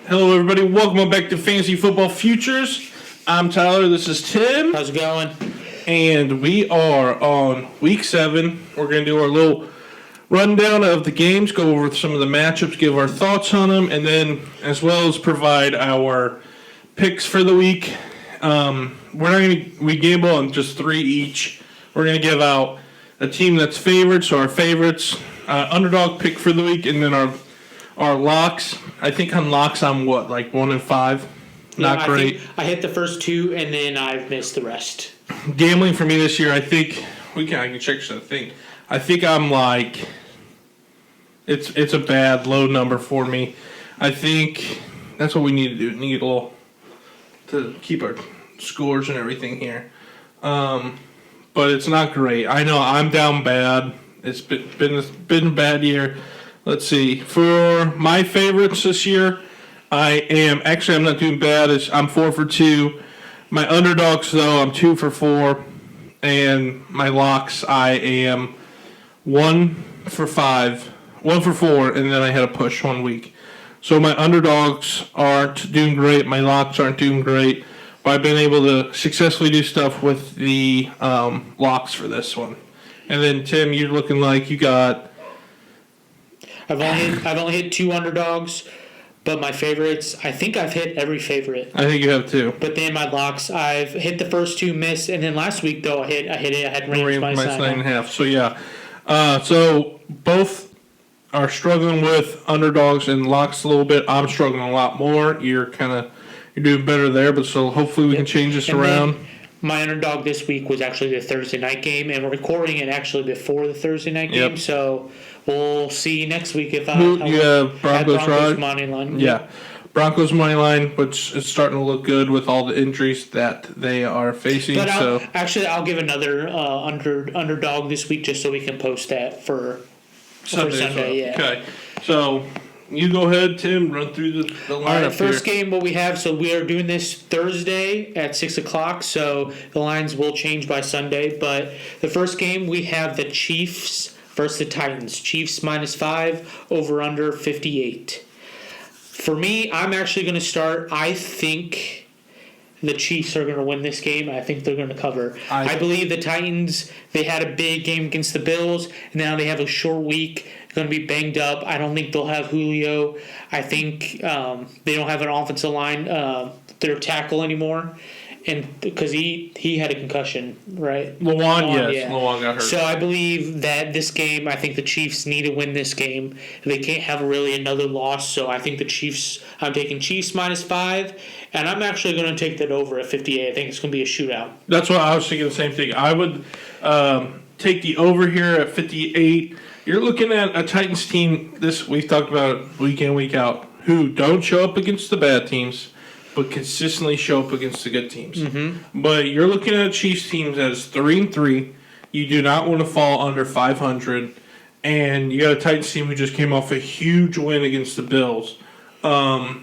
Hello, everybody. Welcome back to Fantasy Football Futures. I'm Tyler. This is Tim. How's it going? And we are on Week 7. We're going to do our little rundown of the games, go over some of the matchups, give our thoughts on them, and then as well as provide our picks for the week. We gamble on just 3 each. We're going to give out a team that's favored, so our favorites, underdog pick for the week, and then our locks. I think on locks I'm 1 and 5. Not great. I hit the first 2 and then I've missed the rest. Gambling for me this year, I think I can check something. I think I'm it's a bad low number for me. I think that's what we need to do. Need a little to keep our scores and everything here. But it's not great. I know I'm down bad. It's been a bad year. Let's see. For my favorites this year, I'm not doing bad. I'm 4 for 2. My underdogs, though, I'm 2 for 4. And my locks, I am 1 for 5. 1 for 4, and then I had a push 1 week. So my underdogs aren't doing great. My locks aren't doing great. But I've been able to successfully do stuff with the locks for this one. And then, Tim, you're looking like you got... I've only hit 2 underdogs, but my favorites, I think I've hit every favorite. I think you have 2. But then my locks, I've hit the first 2, missed, and then last week though I hit it. I had Rams minus 9.5. So yeah, so both are struggling with underdogs and locks a little bit. I'm struggling a lot more. You're doing better there, but so hopefully we can change this around. My underdog this week was actually the Thursday night game, and we're recording it actually before the Thursday night game. So we'll see next week if I have Broncos money line. Yeah, Broncos money line, which is starting to look good with all the injuries that they are facing. But I'll give another underdog this week just so we can post that for Sunday. Yeah. Okay, so. You go ahead, Tim. Run through the lineup. All right, first game, what we have. So we are doing this Thursday at 6:00. So the lines will change by Sunday. But the first game, we have the Chiefs versus the Titans. Chiefs minus 5, over under 58. For me, I'm actually going to start. I think the Chiefs are going to win this game. I think they're going to cover. I believe the Titans, they had a big game against the Bills, and now they have a short week. Going to be banged up. I don't think they'll have Julio. I think they don't have an offensive line, their tackle anymore, and because he had a concussion, right? Lewan got hurt. So I believe that this game, I think the Chiefs need to win this game. They can't have really another loss, so I think the Chiefs. I'm taking Chiefs minus 5, and I'm actually going to take that over at 58. I think it's going to be a shootout. That's what I was thinking. The same thing. I would take the over here at 58. You're looking at a Titans team, we've talked about week in, week out, who don't show up against the bad teams, but consistently show up against the good teams. Mm-hmm. But you're looking at a Chiefs team that's 3-3. You do not want to fall under 500. And you got a Titans team who just came off a huge win against the Bills. The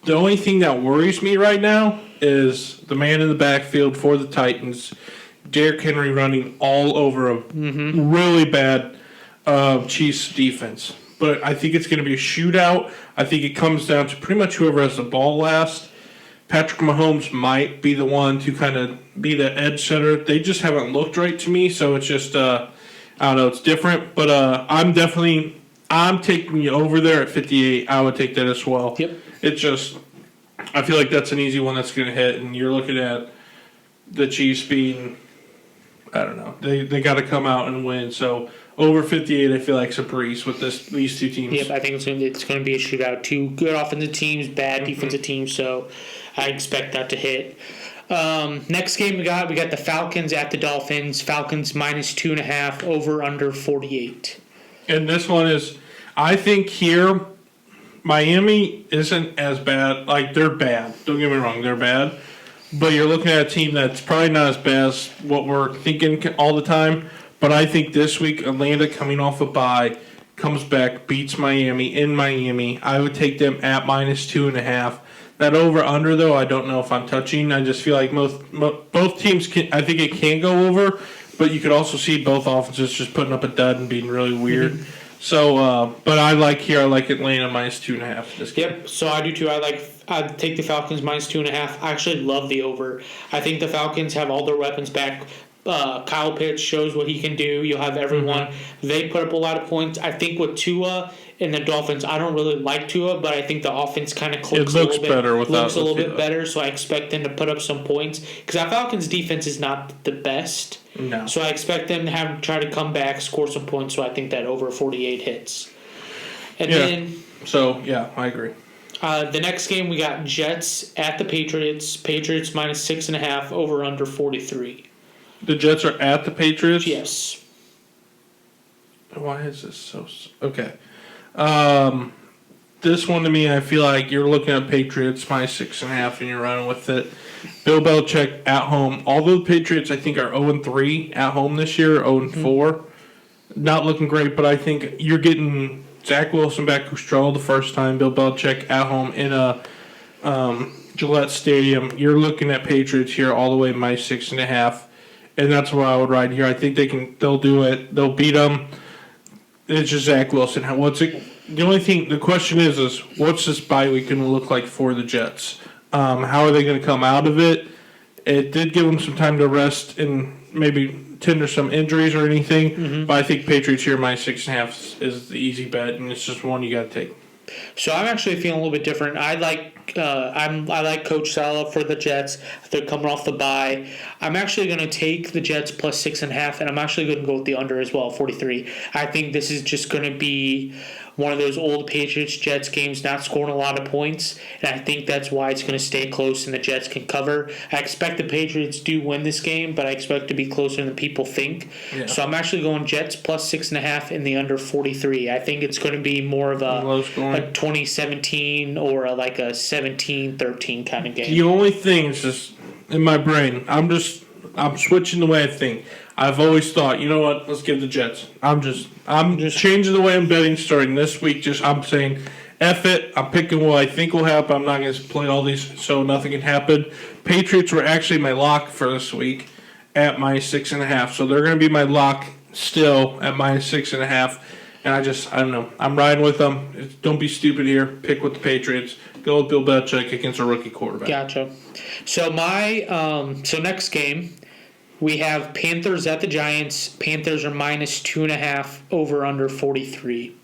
only thing that worries me right now is the man in the backfield for the Titans, Derrick Henry running all over a really bad Chiefs defense. But I think it's going to be a shootout. I think it comes down to pretty much whoever has the ball last. Patrick Mahomes might be the one to kind of be the edge setter. They just haven't looked right to me, so it's just I don't know, it's different. But I'm taking you over there at 58. I would take that as well. Yep. It's just I feel like that's an easy one that's going to hit, and you're looking at the Chiefs being, I don't know, they got to come out and win. So over 58, I feel like it's a breeze with these two teams. Yep, I think it's going to be a shootout. 2 good offensive teams, bad defensive teams, so I expect that to hit. Next game we got the Falcons at the Dolphins. Falcons minus 2.5, over under 48. And this one is, I think here, Miami isn't as bad. Like, they're bad. Don't get me wrong, they're bad. But you're looking at a team that's probably not as bad as what we're thinking all the time. But I think this week, Atlanta coming off a bye, comes back, beats Miami in Miami. I would take them at minus 2.5. That over-under, though, I don't know if I'm touching. I just feel like both teams can. I think it can go over, but you could also see both offenses just putting up a dud and being really weird. So, but I like Atlanta minus 2.5 this game. Yep, so I do too. I'd take the Falcons minus 2.5. I actually love the over. I think the Falcons have all their weapons back. Kyle Pitts shows what he can do. You'll have everyone. Mm-hmm. They put up a lot of points. I think with Tua and the Dolphins, I don't really like Tua, but I think the offense kind of clicks It looks a little better bit. without Looks a little Tua. bit better, so I expect them to put up some points. Because that Falcons defense is not the best. No. So I expect them to try to come back, score some points, so I think that over 48 hits. And then... So, yeah, I agree. The next game, we got Jets at the Patriots. Patriots minus 6.5, over under 43. The Jets are at the Patriots? Yes. Why is this so... Okay. This one to me, I feel like you're looking at Patriots minus 6.5 and you're running with it. Bill Belichick at home. Although the Patriots, I think, are 0-3 at home this year, 0-4. Not looking great, but I think you're getting Zach Wilson back, who struggled the first time. Bill Belichick at home in a Gillette Stadium. You're looking at Patriots here all the way minus 6.5. And that's where I would ride here. I think they'll do it. They'll beat them. It's just Zach Wilson. The question is what's this bye week going to look like for the Jets? How are they going to come out of it? It did give them some time to rest and maybe tend to some injuries or anything. Mm-hmm. But I think Patriots here minus 6.5 is the easy bet, and it's just one you got to take. So I'm actually feeling a little bit different. I like Coach Saleh for the Jets. They're coming off the bye. I'm actually going to take the Jets plus 6.5, and I'm actually going to go with the under as well, 43. I think this is just going to be one of those old Patriots-Jets games, not scoring a lot of points, and I think that's why it's going to stay close and the Jets can cover. I expect the Patriots do win this game, but I expect to be closer than people think. Yeah. So I'm actually going Jets plus 6.5 in the under 43. I think it's going to be more of a 2017 or a 17-13 kind of game. The only thing is just in my brain, I'm switching the way I think. I've always thought, you know what? Let's give the Jets. I'm just changing the way I'm betting starting this week. I'm saying, F it. I'm picking what I think will happen. I'm not going to play all these so nothing can happen. Patriots were actually my lock for this week at minus 6.5. So they're going to be my lock still at minus 6.5. And I don't know. I'm riding with them. Don't be stupid here. Pick with the Patriots. Go with Bill Belichick against a rookie quarterback. Gotcha. So next game, we have Panthers at the Giants. Panthers are minus 2.5, over under 43.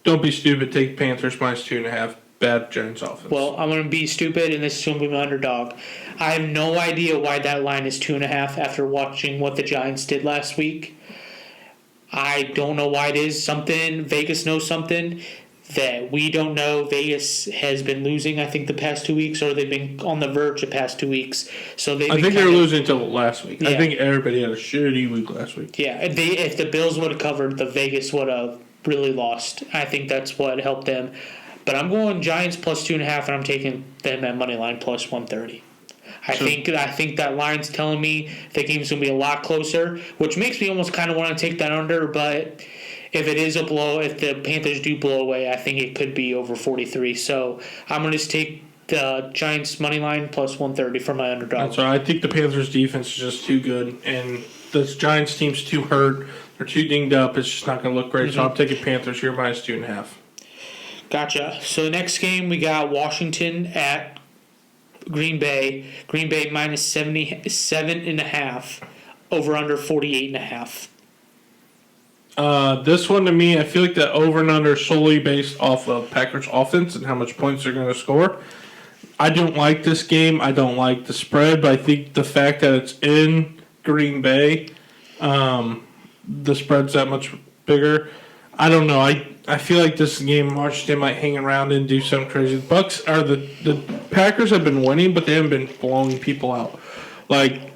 Don't be stupid. Take Panthers minus 2.5. Bad Giants offense. Well, I'm going to be stupid, and this is going to be my underdog. I have no idea why that line is 2.5 after watching what the Giants did last week. I don't know why it is. Vegas knows something that we don't know. Vegas has been losing, I think, the past 2 weeks, or they've been on the verge the past 2 weeks. So I think they were losing until last week. Yeah. I think everybody had a shitty week last week. Yeah, if the Bills would have covered, the Vegas would have really lost. I think that's what helped them. But I'm going Giants plus 2.5, and I'm taking them at money line plus 130. I think that line's telling me the game's going to be a lot closer, which makes me almost kind of want to take that under, but if it is a blow, if the Panthers do blow away, I think it could be over 43. So I'm going to just take the Giants' money line plus 130 for my underdog. So I think the Panthers' defense is just too good, and the Giants' team's too hurt. They're too dinged up. It's just not going to look great. Mm-hmm. So I'm taking Panthers here minus 2.5. Gotcha. So the next game, we got Washington at Green Bay. Green Bay minus 77.5, over under 48.5. This one to me, I feel like the over and under is solely based off of Packers' offense and how much points they're going to score. I don't like this game. I don't like the spread, but I think the fact that it's in Green Bay, the spread's that much bigger. I don't know. I feel like this game, Washington might hang around and do something crazy. The Bucs are the Packers have been winning, but they haven't been blowing people out. Like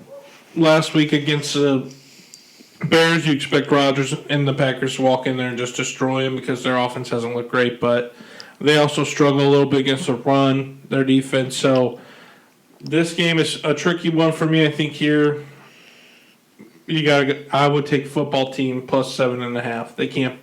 last week against the Bears, you expect Rodgers and the Packers to walk in there and just destroy them because their offense hasn't looked great, but they also struggle a little bit against the run, their defense. So this game is a tricky one for me. I think here I would take football team plus 7.5.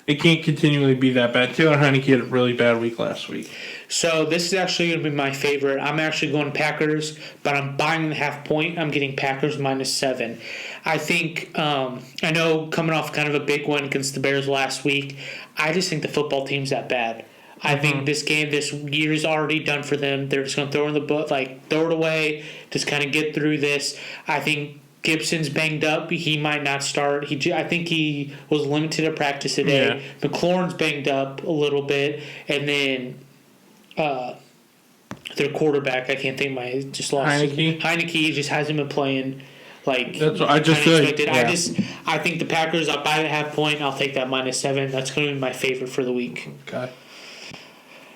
It can't continually be that bad. Taylor Heineke had a really bad week last week. So this is actually going to be my favorite. I'm actually going Packers, but I'm buying the half point. I'm getting Packers minus 7. I think, I know coming off kind of a big win against the Bears last week, I just think the football team's that bad. I think this year is already done for them. They're just going to throw in the book, throw it away, just kind of get through this. I think Gibson's banged up. He might not start. I think he was limited at practice today. Yeah. McLaurin's banged up a little bit, and then their quarterback, I can't think just lost. Heineke just hasn't been playing like that's what I just expected. Yeah. I think the Packers up by a half point. I'll take that -7. That's going to be my favorite for the week. Okay.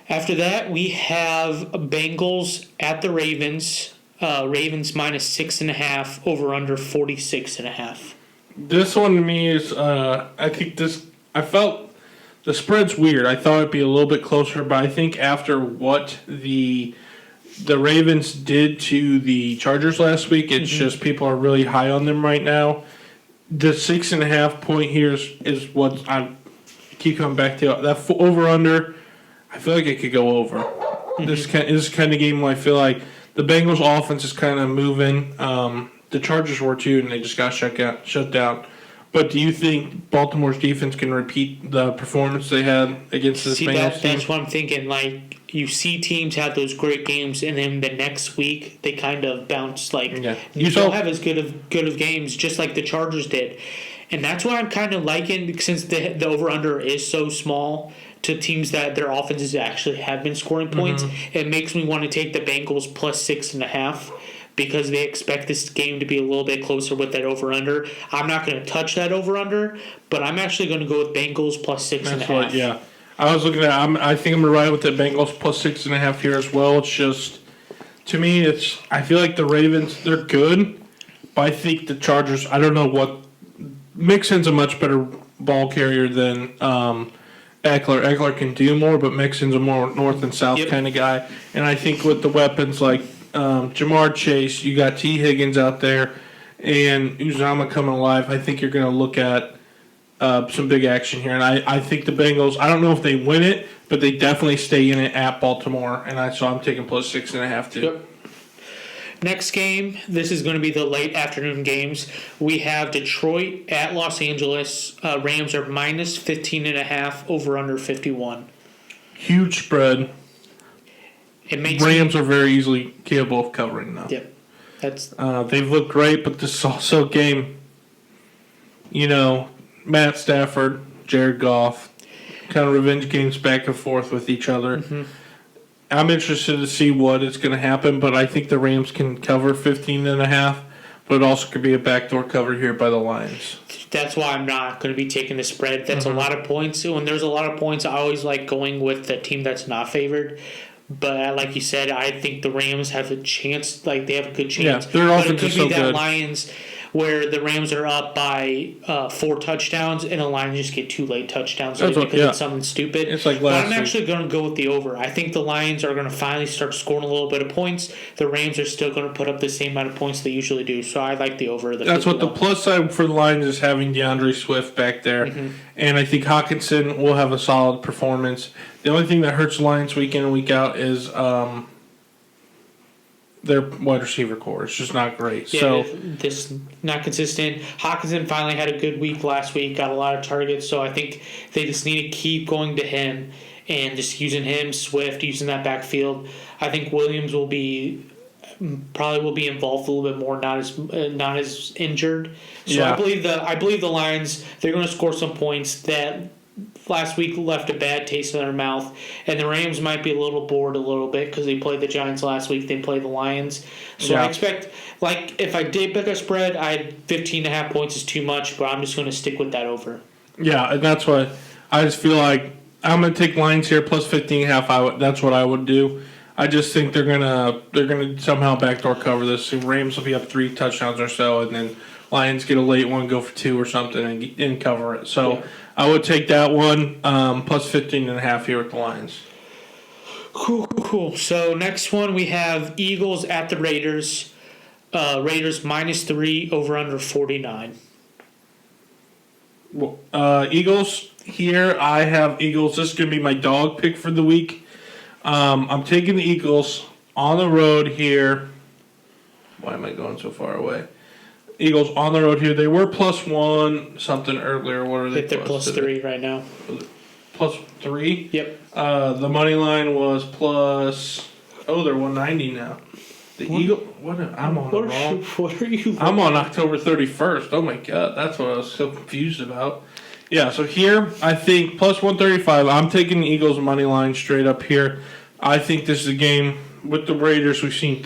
After that, we have Bengals at the Ravens. Ravens -6.5, over under 46.5. This one to me is, I felt the spread's weird. I thought it'd be a little bit closer, but I think after what the Ravens did to the Chargers last week, it's just people are really high on them right now. The 6.5 point here is what I keep coming back to. That over under, I feel like it could go over. This kind of game where I feel like the Bengals offense is kind of moving. The Chargers were too, and they just got shut down. But do you think Baltimore's defense can repeat the performance they had against this Bengals team? That's what I'm thinking. Like, you see teams have those great games, and then the next week they kind of bounce. You don't have as good of games, just like the Chargers did. And that's why I'm kind of liking, since the over-under is so small, to teams that their offenses actually have been scoring points. It makes me want to take the Bengals +6.5 because they expect this game to be a little bit closer with that over-under. I'm not going to touch that over-under, but I'm actually going to go with Bengals +6.5. Yeah. I was looking at. I think I'm going to ride with the Bengals +6.5 here as well. It's just, to me, I feel like the Ravens, they're good, but I think the Chargers, I don't know what. Mixon's a much better ball carrier than Eckler. Eckler can do more, but Mixon's a more north and south kind of guy. And I think with the weapons like Jamar Chase, you got T. Higgins out there, and Uzama coming alive, I think you're going to look at some big action here. And I think the Bengals, I don't know if they win it, but they definitely stay in it at Baltimore. And so I'm taking +6.5 too. Yep. Next game, this is going to be the late afternoon games. We have Detroit at Los Angeles. Rams are -15.5, over under 51. Huge spread. Rams are very easily capable of covering now. Yep. They've looked great, but this is also a game, Matt Stafford, Jared Goff, kind of revenge games back and forth with each other. I'm interested to see what is going to happen, but I think the Rams can cover 15.5, but it also could be a backdoor cover here by the Lions. That's why I'm not going to be taking the spread. That's a lot of points. When there's a lot of points, I always like going with the team that's not favored. But like you said, I think the Rams have a chance. Like, they have a good chance. Yeah, their offense is so good. But it could be that Lions where the Rams are up by 4 touchdowns and the Lions just get 2 late touchdowns it's something stupid. It's like but last I'm actually going to go with the over. I think the Lions are going to finally start scoring a little bit of points. The Rams are still going to put up the same amount of points they usually do. So I like the over. That's what the plus side for the Lions is, having DeAndre Swift back there. And I think Hawkinson will have a solid performance. The only thing that hurts the Lions week in and week out is their wide receiver core. It's just not great. Yeah, so this not consistent. Hawkinson finally had a good week last week, got a lot of targets, so I think they just need to keep going to him and just using him, Swift, using that backfield. I think Williams will probably be involved a little bit more, not as injured. So yeah. I believe the Lions, they're going to score some points that last week left a bad taste in their mouth, and the Rams might be a little bored a little bit because they played the Giants last week. They played the Lions, so I expect, if I did pick a spread, 15.5 points is too much, but I'm just going to stick with that over. Yeah, and that's what I just feel like. I'm going to take Lions here plus 15.5. That's what I would do. I just think they're gonna somehow backdoor cover this. The Rams will be up 3 touchdowns or so, and then Lions get a late one, go for 2 or something, and cover it. So. Yeah. I would take that one, plus 15.5 here with the Lions. Cool. So next one we have Eagles at the Raiders. Raiders -3, over under 49. Eagles here. I have Eagles. This is going to be my dog pick for the week. I'm taking the Eagles on the road here. Why am I going so far away? Eagles on the road here. They were +1 something earlier. What are they? They're +3 right now. +3. Yep. The money line was plus. Oh, they're 190 now. The Eagle. What? I'm on the wrong. What are you? I'm on October 31st. Oh my god, that's what I was so confused about. Yeah, so here I think plus 135. I'm taking the Eagles money line straight up here. I think this is a game with the Raiders we've seen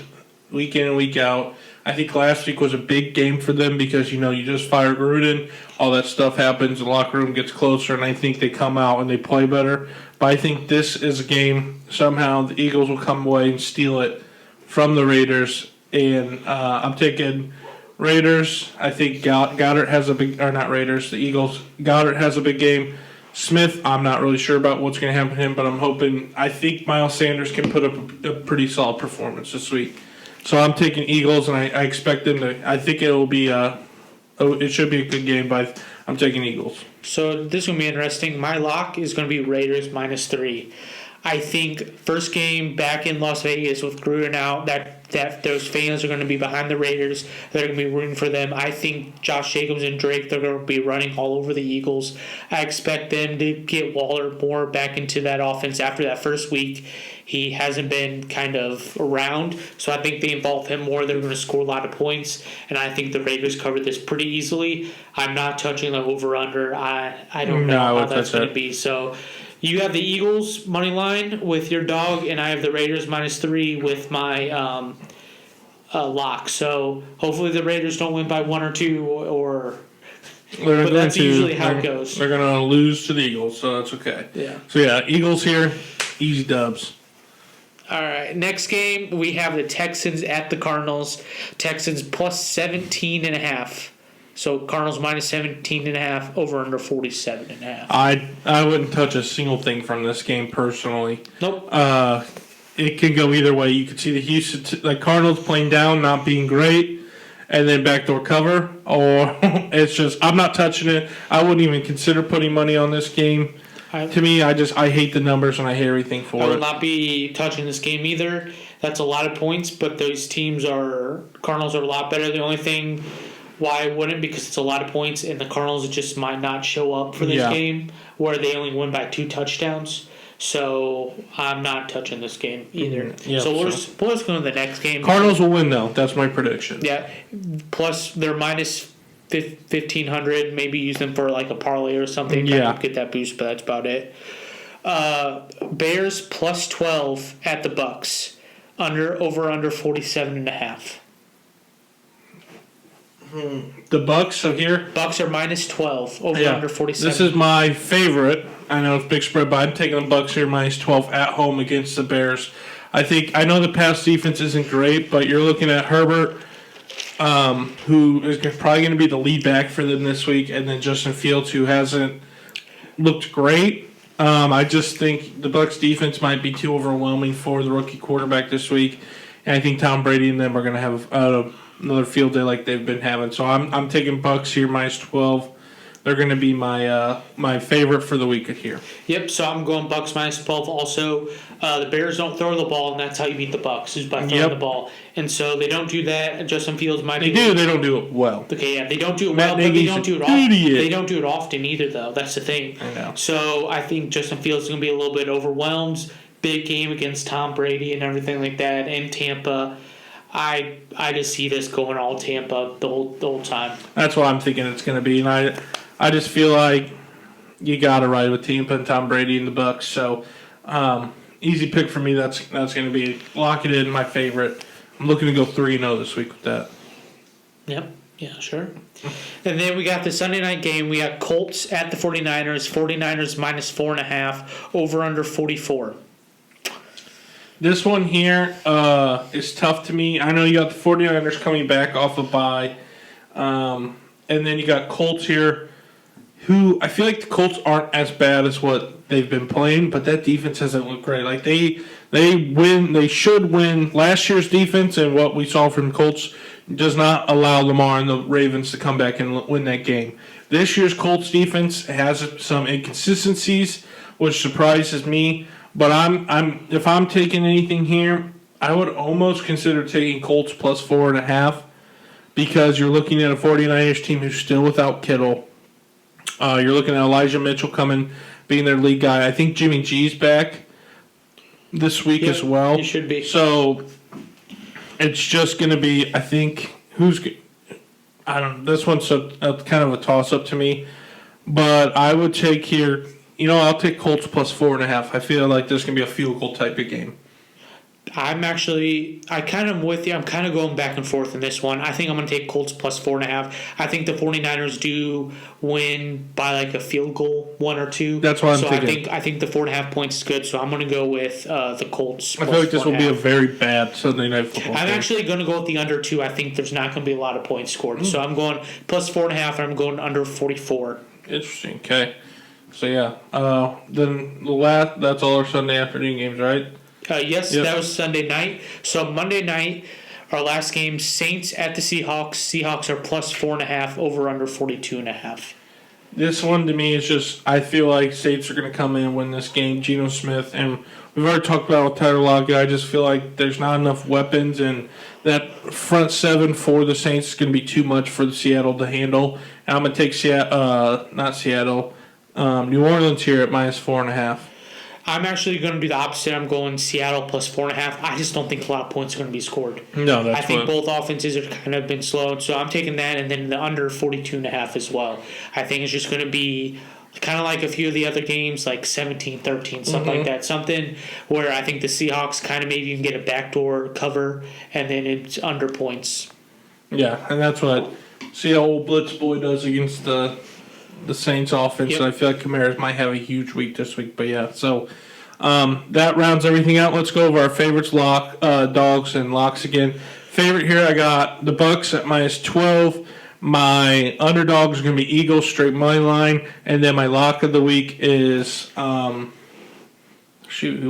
week in and week out. I think last week was a big game for them because, you just fired Gruden. All that stuff happens. The locker room gets closer, and I think they come out and they play better. But I think this is a game, somehow the Eagles will come away and steal it from the Raiders. And I'm taking Raiders. I think Goddard has a big, or not Raiders, the Eagles. Goddard has a big game. Smith, I'm not really sure about what's going to happen to him, but I think Miles Sanders can put up a pretty solid performance this week. So I'm taking Eagles, and I expect them to. I think it will be. It should be a good game, but I'm taking Eagles. So this is going to be interesting. My lock is going to be Raiders -3. I think first game back in Las Vegas with Gruden out, that those fans are going to be behind the Raiders. They're going to be rooting for them. I think Josh Jacobs and Drake, they're going to be running all over the Eagles. I expect them to get Waller more back into that offense after that first week. He hasn't been kind of around, so I think they involve him more. They're going to score a lot of points, and I think the Raiders covered this pretty easily. I'm not touching the over-under. I don't know how that's going to be. So you have the Eagles money line with your dog, and I have the Raiders -3 with my lock. So hopefully the Raiders don't win by 1 or 2, but that's usually how it goes. They're going to lose to the Eagles, so that's okay. Yeah. So yeah, Eagles here, easy dubs. All right, next game we have the Texans at the Cardinals. Texans +17.5. So Cardinals -17.5, over under 47.5. I wouldn't touch a single thing from this game personally. Nope. It can go either way. You could see the Cardinals playing down, not being great, and then backdoor cover, or it's just I'm not touching it. I wouldn't even consider putting money on this game. To me, I hate the numbers and I hate everything for it. I will not be touching this game either. That's a lot of points, but those Cardinals are a lot better. The only thing why I wouldn't, because it's a lot of points, and the Cardinals just might not show up for this game, where they only win by 2 touchdowns. So I'm not touching this game either. Yeah, so let's go to the next game. Cardinals will win, though. That's my prediction. Yeah. Plus, they're -1,500. Maybe use them for like a parlay or something. Yeah. Get that boost, but that's about it. Bears +12 at the Bucs. Over under 47.5. The Bucs, so here. Bucs are -12. Over under 47. This is my favorite. I know it's big spread, but I'm taking the Bucs here -12 at home against the Bears. I know the pass defense isn't great, but you're looking at Herbert, who is probably going to be the lead back for them this week, and then Justin Fields, who hasn't looked great. I just think the Bucs defense might be too overwhelming for the rookie quarterback this week, and I think Tom Brady and them are going to have another field day like they've been having. So I'm taking Bucs here -12. They're going to be my favorite for the week here. Yep, so I'm going Bucs -12 also. The Bears don't throw the ball, and that's how you beat the Bucs, is by throwing the ball. And so they don't do that. Justin Fields might be... They don't do it well. Okay, yeah, they don't do it well, but they don't do it often. They don't do it often either, though. That's the thing. I know. So I think Justin Fields is going to be a little bit overwhelmed. Big game against Tom Brady and everything like that in Tampa. I just see this going all Tampa the whole time. That's what I'm thinking it's going to be, and I just feel like you got to ride with Tampa and Tom Brady and the Bucs. So easy pick for me. That's going to be lock it in. My favorite. I'm looking to go 3-0 this week with that. Yep. Yeah, sure. And then we got the Sunday night game. We got Colts at the 49ers. 49ers -4.5. Over under 44. This one here is tough to me. I know you got the 49ers coming back off a bye. And then you got Colts here, who I feel like the Colts aren't as bad as what they've been playing, but that defense hasn't looked great. Like they should win. Last year's defense and what we saw from Colts does not allow Lamar and the Ravens to come back and win that game. This year's Colts defense has some inconsistencies, which surprises me. But if I'm taking anything here, I would almost consider taking Colts +4.5. because you're looking at a 49ers team who's still without Kittle. You're looking at Elijah Mitchell being their lead guy. I think Jimmy G's back this week as well. He should be. So it's just going to be, I think, I don't know. This one's kind of a toss-up to me. But I would take here, I'll take Colts plus 4.5. I feel like there's going to be a field goal type of game. I kind of with you. I'm kind of going back and forth in this one. I think I'm going to take Colts plus 4.5. I think the 49ers do win by like a field goal, 1 or 2. That's what I'm thinking. I think the 4.5 points is good, so I'm going to go with the Colts. I feel like this will be a very bad Sunday Night Football I'm game. Actually going to go with the under 2. I think there's not going to be a lot of points scored. So I'm going plus 4.5, and I'm going under 44. Interesting. Okay. So, yeah. Then that's all our Sunday afternoon games, right? Yes, Yep. That was Sunday night. So Monday night, our last game, Saints at the Seahawks. Seahawks are plus 4.5, over under 42.5. This one to me is just, I feel like Saints are going to come in and win this game. Geno Smith, and we've already talked about with Tyler Lockett. I just feel like there's not enough weapons, and that front seven for the Saints is going to be too much for the Seattle to handle. And I'm going to take New Orleans here at minus 4.5. I'm actually going to do the opposite. I'm going Seattle plus 4.5. I just don't think a lot of points are going to be scored. No, that's I think both offenses are kind of been slow, so I'm taking that, and then the under 42.5 as well. I think it's just going to be kind of like a few of the other games, like 17-13, something like that. Something where I think the Seahawks kind of maybe even get a backdoor cover, and then it's under points. Yeah, and that's what see how old Blitz Boy does against the Saints offense. Yep. I feel like Kamara might have a huge week this week, but yeah. So that rounds everything out. Let's go over our favorites, dogs and locks again. Favorite here, I got the Bucs at minus 12. My underdog is going to be Eagles straight money line, and then my lock of the week is who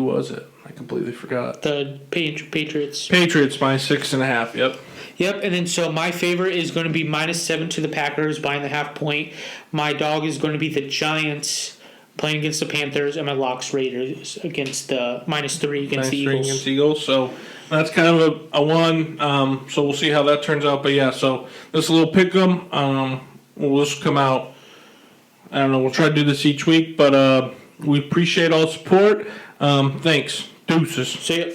was it? I completely forgot. The Patriots. Patriots minus 6.5. Yep. Yep, and then so my favorite is going to be minus 7 to the Packers, buying the half point. My dog is going to be the Giants playing against the Panthers, and my locks Raiders against the minus 3 against the Eagles. Against Eagles. So that's kind of a one. So we'll see how that turns out. But yeah, so this little pick'em. We'll just come out. I don't know. We'll try to do this each week, but we appreciate all the support. Thanks. Deuces. See ya.